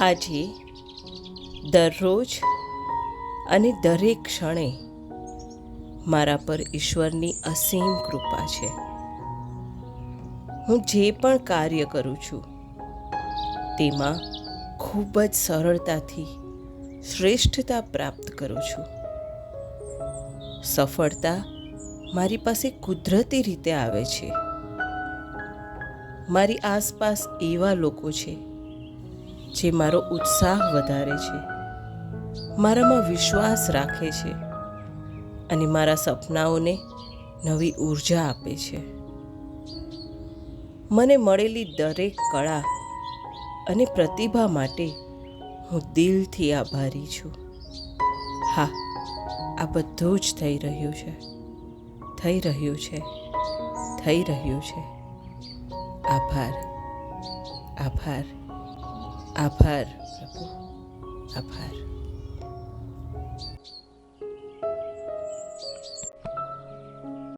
આજે દરરોજ અને દરેક ક્ષણે મારા પર ઈશ્વરની અસીમ કૃપા છે. હું જે પણ કાર્ય કરું છું તેમાં ખૂબ જ સરળતાથી શ્રેષ્ઠતા પ્રાપ્ત કરું છું. સફળતા મારી પાસે કુદરતી રીતે આવે છે. મારી આસપાસ એવા લોકો છે જે મારો ઉત્સાહ વધારે છે, મારામાં વિશ્વાસ રાખે છે અને મારા સપનાઓને નવી ઊર્જા આપે છે. મને મળેલી દરેક કળા અને પ્રતિભા માટે હું દિલથી આભારી છું. હા, આ બધું જ થઈ રહ્યું છે, થઈ રહ્યું છે, થઈ રહ્યું છે. આભાર, આભાર, આભાર પ્રભુ, આભાર.